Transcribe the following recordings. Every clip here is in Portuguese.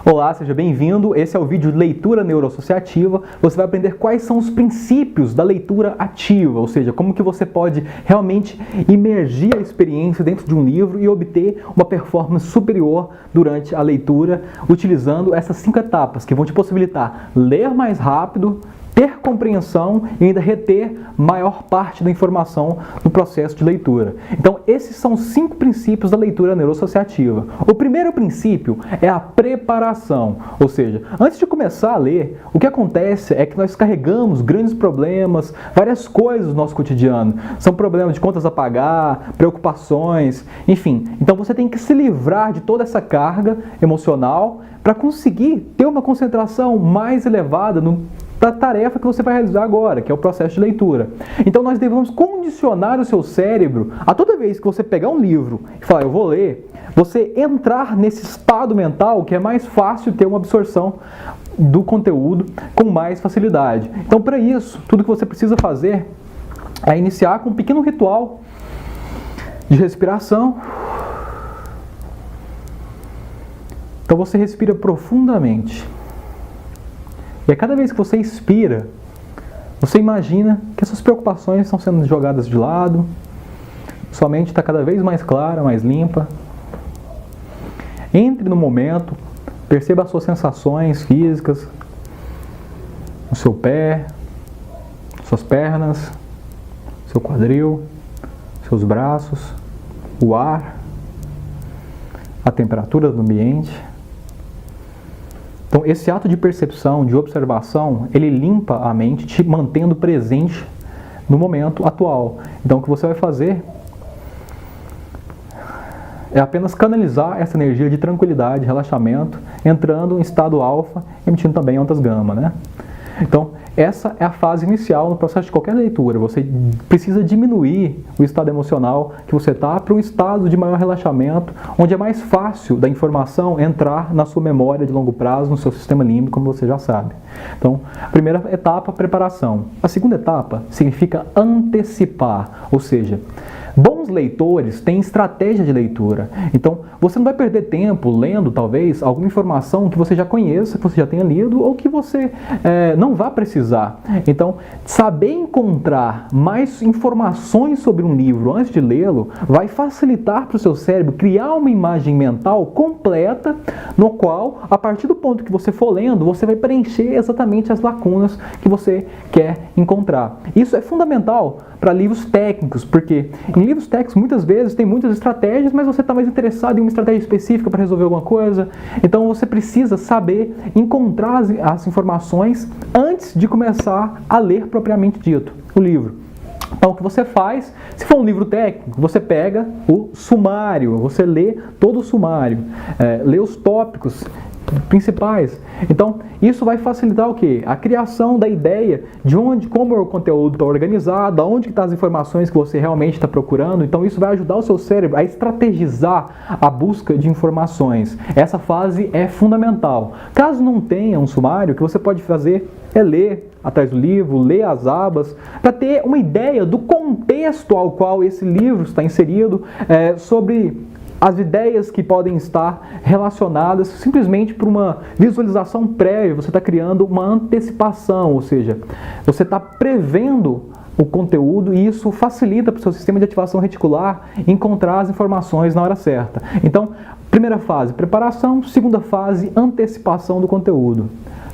Olá, seja bem-vindo. Esse é o vídeo de leitura neuroassociativa. Você vai aprender quais são os princípios da leitura ativa, ou seja, como que você pode realmente imergir a experiência dentro de um livro e obter uma performance superior durante a leitura, utilizando essas 5 etapas que vão te possibilitar ler mais rápido, ter compreensão e ainda reter maior parte da informação no processo de leitura. Então, esses são os 5 princípios da leitura neuroassociativa. O primeiro princípio é a preparação, ou seja, antes de começar a ler, o que acontece é que nós carregamos grandes problemas, várias coisas do nosso cotidiano. São problemas de contas a pagar, preocupações, enfim. Então, você tem que se livrar de toda essa carga emocional para conseguir ter uma concentração mais elevada da tarefa que você vai realizar agora, que é o processo de leitura. Então nós devemos condicionar o seu cérebro a toda vez que você pegar um livro e falar, eu vou ler, você entrar nesse estado mental que é mais fácil ter uma absorção do conteúdo com mais facilidade. Então para isso, tudo que você precisa fazer é iniciar com um pequeno ritual de respiração. Então você respira profundamente. E a cada vez que você expira, você imagina que essas preocupações estão sendo jogadas de lado, sua mente está cada vez mais clara, mais limpa. Entre no momento, perceba as suas sensações físicas, no seu pé, suas pernas, seu quadril, seus braços, o ar, a temperatura do ambiente. Então, esse ato de percepção, de observação, ele limpa a mente, te mantendo presente no momento atual. Então, o que você vai fazer é apenas canalizar essa energia de tranquilidade, relaxamento, entrando em estado alfa, emitindo também ondas gama, né? Então, essa é a fase inicial no processo de qualquer leitura. Você precisa diminuir o estado emocional que você está para um estado de maior relaxamento, onde é mais fácil da informação entrar na sua memória de longo prazo, no seu sistema límbico, como você já sabe. Então, a primeira etapa, preparação. A segunda etapa significa antecipar, ou seja, bons leitores têm estratégia de leitura. Então, você não vai perder tempo lendo, talvez, alguma informação que você já conheça, que você já tenha lido, ou que você não vá precisar. Então, saber encontrar mais informações sobre um livro antes de lê-lo vai facilitar para o seu cérebro criar uma imagem mental completa, no qual, a partir do ponto que você for lendo, você vai preencher exatamente as lacunas que você quer encontrar. Isso é fundamental para livros técnicos, porque em livros técnicos muitas vezes tem muitas estratégias, mas você está mais interessado em uma estratégia específica para resolver alguma coisa. Então você precisa saber encontrar as informações antes de começar a ler propriamente dito o livro. Então o que você faz, se for um livro técnico, você pega o sumário, você lê todo o sumário, lê os tópicos principais. Então, isso vai facilitar o quê? A criação da ideia de como o conteúdo está organizado, onde estão as informações que você realmente está procurando. Então, isso vai ajudar o seu cérebro a estrategizar a busca de informações. Essa fase é fundamental. Caso não tenha um sumário, o que você pode fazer é ler atrás do livro, ler as abas, para ter uma ideia do contexto ao qual esse livro está inserido, sobre as ideias que podem estar relacionadas simplesmente por uma visualização prévia. Você está criando uma antecipação, ou seja, você está prevendo o conteúdo e isso facilita para o seu sistema de ativação reticular encontrar as informações na hora certa. Então, primeira fase, preparação. Segunda fase, antecipação do conteúdo.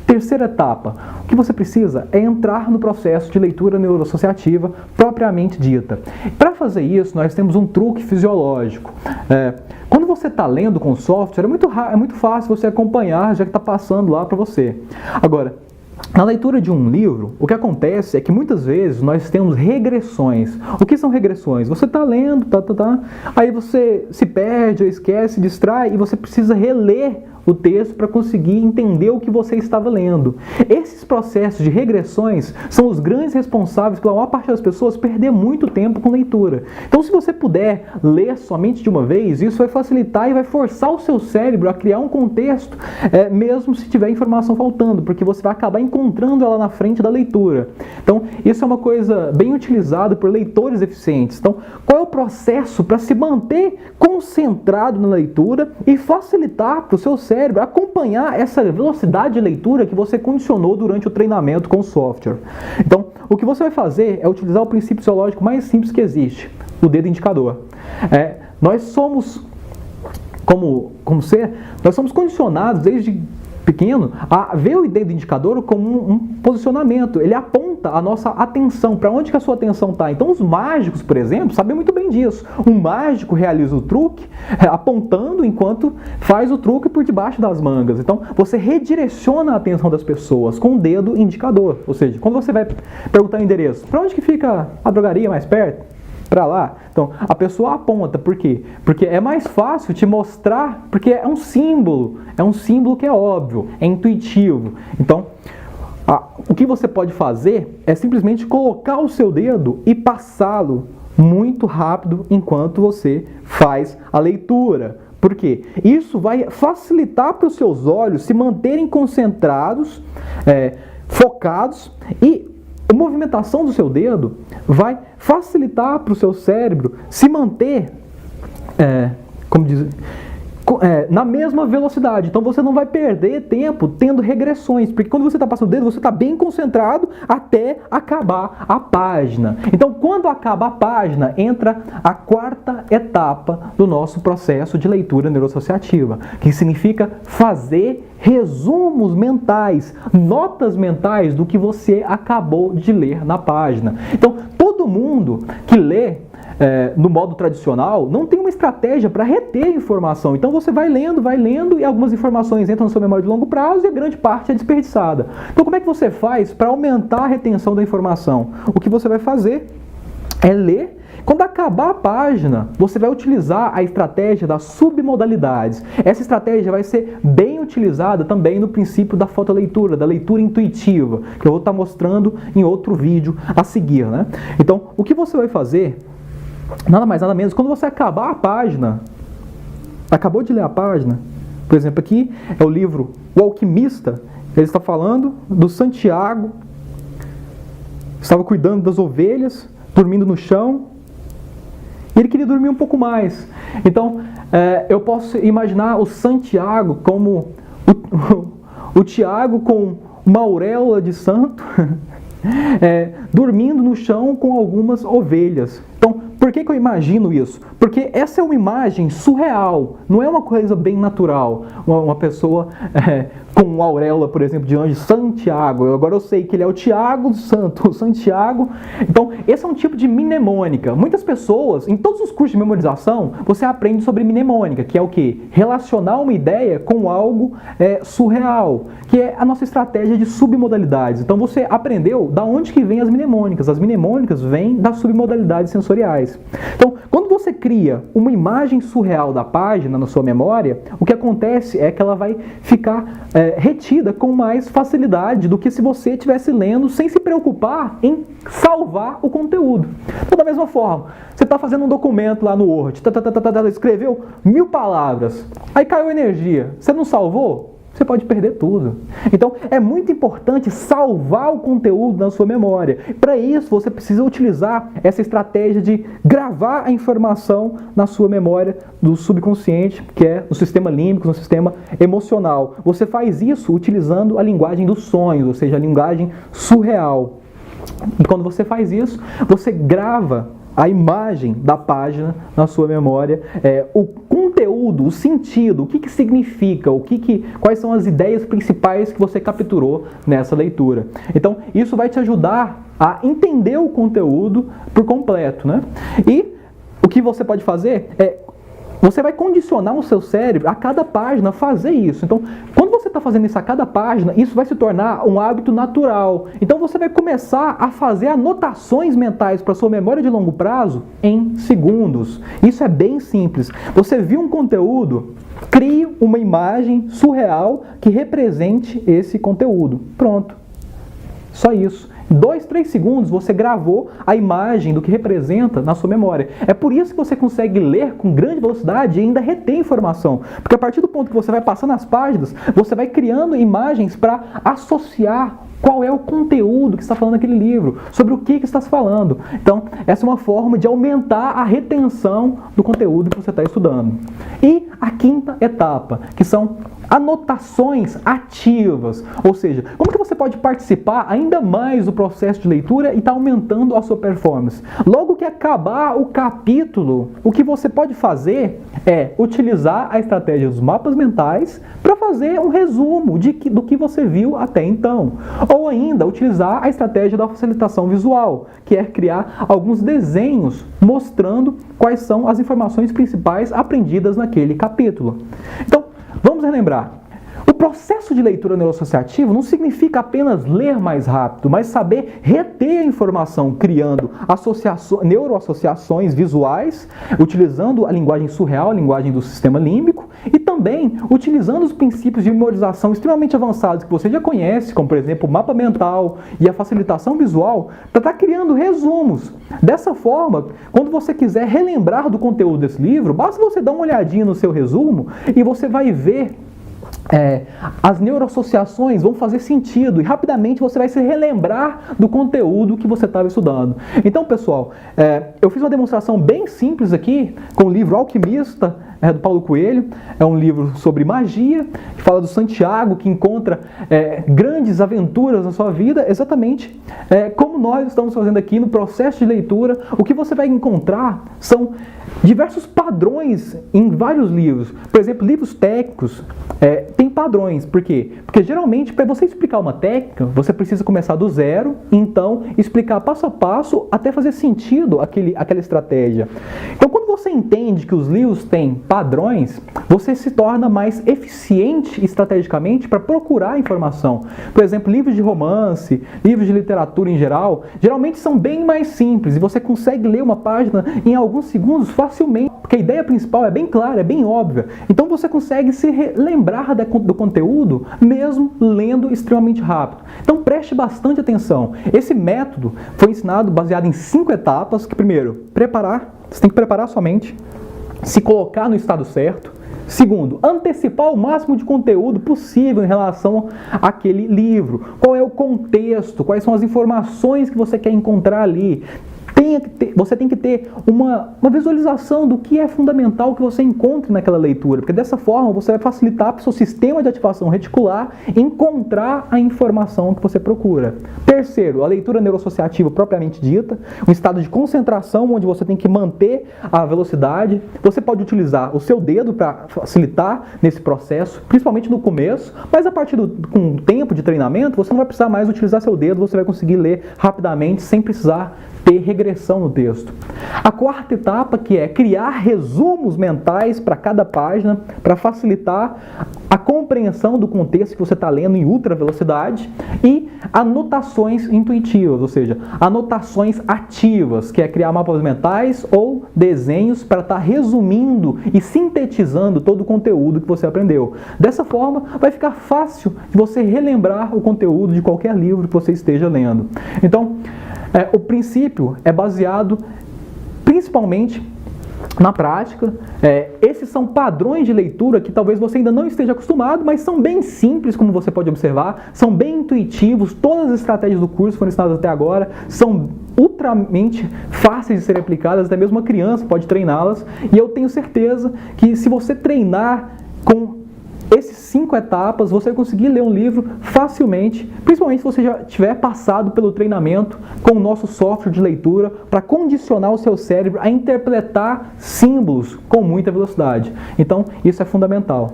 Terceira etapa, o que você precisa é entrar no processo de leitura neuroassociativa propriamente dita. Para fazer isso, nós temos um truque fisiológico. Quando você está lendo com software, é muito fácil você acompanhar, já que está passando lá para você. Agora, na leitura de um livro, o que acontece é que muitas vezes nós temos regressões. O que são regressões? Você está lendo, aí você se perde, ou esquece, distrai, e você precisa reler o texto para conseguir entender o que você estava lendo. Esses processos de regressões são os grandes responsáveis pela maior parte das pessoas perder muito tempo com leitura. Então, se você puder ler somente de uma vez, isso vai facilitar e vai forçar o seu cérebro a criar um contexto, mesmo se tiver informação faltando, porque você vai acabar encontrando ela na frente da leitura. Então, isso é uma coisa bem utilizada por leitores eficientes. Então, qual é o processo para se manter concentrado na leitura e facilitar para o seu cérebro cérebro acompanhar essa velocidade de leitura que você condicionou durante o treinamento com o software. Então, o que você vai fazer é utilizar o princípio fisiológico mais simples que existe, o dedo indicador. Nós somos, nós somos condicionados desde pequeno a ver o dedo indicador como um posicionamento. Ele aponta a nossa atenção, para onde que a sua atenção está. Então os mágicos, por exemplo, sabem muito bem disso. Um mágico realiza o truque apontando enquanto faz o truque por debaixo das mangas. Então você redireciona a atenção das pessoas com o dedo indicador. Ou seja, quando você vai perguntar o endereço, para onde que fica a drogaria mais perto? Para lá. Então, a pessoa aponta. Por quê? Porque é mais fácil te mostrar, porque é um símbolo que é óbvio, é intuitivo. Então, o que você pode fazer é simplesmente colocar o seu dedo e passá-lo muito rápido enquanto você faz a leitura. Por quê? Isso vai facilitar para os seus olhos se manterem concentrados, focados, e a movimentação do seu dedo vai facilitar para o seu cérebro se manter, na mesma velocidade. Então você não vai perder tempo tendo regressões, porque quando você está passando o dedo, você está bem concentrado até acabar a página. Então quando acaba a página, entra a quarta etapa do nosso processo de leitura neuroassociativa, que significa fazer resumos mentais, notas mentais do que você acabou de ler na página. Então todo mundo que lê no modo tradicional, não tem uma estratégia para reter informação. Então você vai lendo e algumas informações entram na sua memória de longo prazo e a grande parte é desperdiçada. Então como é que você faz para aumentar a retenção da informação? O que você vai fazer é ler. Quando acabar a página, você vai utilizar a estratégia das submodalidades. Essa estratégia vai ser bem utilizada também no princípio da fotoleitura, da leitura intuitiva, que eu vou estar mostrando em outro vídeo a seguir, né? Então, o que você vai fazer, nada mais nada menos, quando você acabar a página, acabou de ler a página, por exemplo, aqui é o livro O Alquimista, ele está falando do Santiago, estava cuidando das ovelhas, dormindo no chão, e ele queria dormir um pouco mais. Então, eu posso imaginar o Santiago como o Tiago com uma auréola de santo, dormindo no chão com algumas ovelhas. Então, por que eu imagino isso? Porque essa é uma imagem surreal, não é uma coisa bem natural. Uma pessoa com uma auréola, por exemplo, de anjo, Santiago. Agora eu sei que ele é o Tiago do Santo, o Santiago. Então, esse é um tipo de mnemônica. Muitas pessoas, em todos os cursos de memorização, você aprende sobre mnemônica, que é o quê? Relacionar uma ideia com algo surreal, que é a nossa estratégia de submodalidades. Então, você aprendeu da onde que vem as mnemônicas. As mnemônicas vêm das submodalidades sensoriais. Então, quando você cria uma imagem surreal da página na sua memória, o que acontece é que ela vai ficar retida com mais facilidade do que se você estivesse lendo sem se preocupar em salvar o conteúdo. Então, da mesma forma, você está fazendo um documento lá no Word, escreveu 1000 palavras, aí caiu energia, você não salvou? Você pode perder tudo. Então, é muito importante salvar o conteúdo na sua memória. Para isso, você precisa utilizar essa estratégia de gravar a informação na sua memória do subconsciente, que é no sistema límbico, no sistema emocional. Você faz isso utilizando a linguagem dos sonhos, ou seja, a linguagem surreal. E quando você faz isso, você grava a imagem da página na sua memória, o conteúdo, o sentido, o que significa, quais são as ideias principais que você capturou nessa leitura. Então, isso vai te ajudar a entender o conteúdo por completo, né? E o que você pode fazer você vai condicionar o seu cérebro a cada página fazer isso. Então, quando você está fazendo isso a cada página, isso vai se tornar um hábito natural. Então, você vai começar a fazer anotações mentais para a sua memória de longo prazo em segundos. Isso é bem simples. Você viu um conteúdo, crie uma imagem surreal que represente esse conteúdo. Pronto. Só isso. Em 2, 3 segundos você gravou a imagem do que representa na sua memória. É por isso que você consegue ler com grande velocidade e ainda reter informação. Porque a partir do ponto que você vai passando as páginas, você vai criando imagens para associar qual é o conteúdo que está falando naquele livro, sobre o que está se falando. Então, essa é uma forma de aumentar a retenção do conteúdo que você está estudando. E a quinta etapa, que são anotações ativas, ou seja, como que você pode participar ainda mais do processo de leitura e estar aumentando a sua performance? Logo que acabar o capítulo, o que você pode fazer é utilizar a estratégia dos mapas mentais para fazer um resumo do que você viu até então. Ou ainda utilizar a estratégia da facilitação visual, que é criar alguns desenhos mostrando quais são as informações principais aprendidas naquele capítulo. Então, vamos relembrar. O processo de leitura neuroassociativa não significa apenas ler mais rápido, mas saber reter a informação, criando neuroassociações visuais, utilizando a linguagem surreal, a linguagem do sistema límbico, e também utilizando os princípios de memorização extremamente avançados que você já conhece, como por exemplo o mapa mental e a facilitação visual, para estar criando resumos. Dessa forma, quando você quiser relembrar do conteúdo desse livro, basta você dar uma olhadinha no seu resumo e você vai ver as neuroassociações vão fazer sentido e rapidamente você vai se relembrar do conteúdo que você estava estudando. Então, pessoal, eu fiz uma demonstração bem simples aqui com o livro Alquimista, do Paulo Coelho. É um livro sobre magia, que fala do Santiago, que encontra grandes aventuras na sua vida, exatamente como nós estamos fazendo aqui no processo de leitura. O que você vai encontrar são diversos padrões em vários livros. Por exemplo, livros técnicos tem padrões. Por quê? Porque geralmente, para você explicar uma técnica, você precisa começar do zero, então explicar passo a passo até fazer sentido aquela estratégia. Então, quando você entende que os livros têm padrões, você se torna mais eficiente estrategicamente para procurar informação. Por exemplo, livros de romance, livros de literatura em geral, geralmente são bem mais simples e você consegue ler uma página em alguns segundos facilmente, porque a ideia principal é bem clara, é bem óbvia. Então você consegue se lembrar do conteúdo mesmo lendo extremamente rápido. Então preste bastante atenção. Esse método foi ensinado baseado em 5 etapas, que primeiro, você tem que preparar sua mente, se colocar no estado certo. Segundo, antecipar o máximo de conteúdo possível em relação àquele livro. Qual é o contexto? Quais são as informações que você quer encontrar ali? Você tem que ter uma visualização do que é fundamental que você encontre naquela leitura, porque dessa forma você vai facilitar para o seu sistema de ativação reticular encontrar a informação que você procura. Terceiro, a leitura neuroassociativa propriamente dita, um estado de concentração onde você tem que manter a velocidade. Você pode utilizar o seu dedo para facilitar nesse processo, principalmente no começo, mas a partir com o tempo de treinamento, você não vai precisar mais utilizar seu dedo, você vai conseguir ler rapidamente sem precisar ter regressão no texto. A quarta etapa, que é criar resumos mentais para cada página, para facilitar a compreensão do contexto que você está lendo em ultra velocidade, e anotações intuitivas, ou seja, anotações ativas, que é criar mapas mentais ou desenhos para estar resumindo e sintetizando todo o conteúdo que você aprendeu. Dessa forma, vai ficar fácil de você relembrar o conteúdo de qualquer livro que você esteja lendo. Então, o princípio é baseado principalmente na prática. Esses são padrões de leitura que talvez você ainda não esteja acostumado, mas são bem simples, como você pode observar, são bem intuitivos. Todas as estratégias do curso foram ensinadas até agora, são ultramente fáceis de serem aplicadas, até mesmo uma criança pode treiná-las, e eu tenho certeza que se você treinar com esses 5 etapas, você vai conseguir ler um livro facilmente, principalmente se você já tiver passado pelo treinamento com o nosso software de leitura para condicionar o seu cérebro a interpretar símbolos com muita velocidade. Então, isso é fundamental.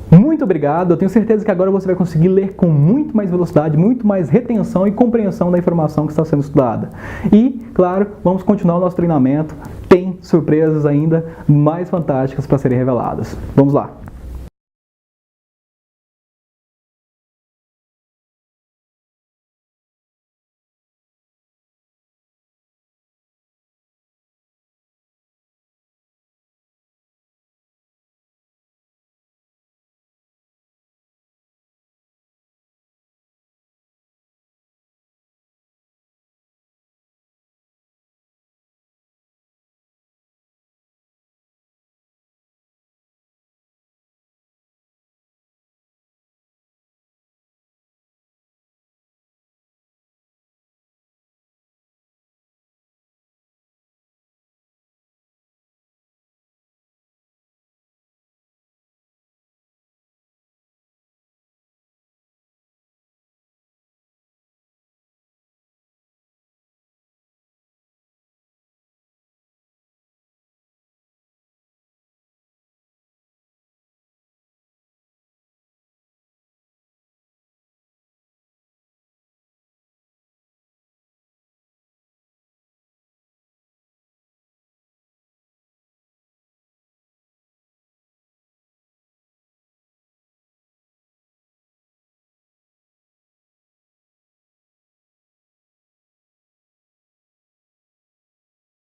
Muito obrigado, eu tenho certeza que agora você vai conseguir ler com muito mais velocidade, muito mais retenção e compreensão da informação que está sendo estudada. E, claro, vamos continuar o nosso treinamento, tem surpresas ainda mais fantásticas para serem reveladas. Vamos lá!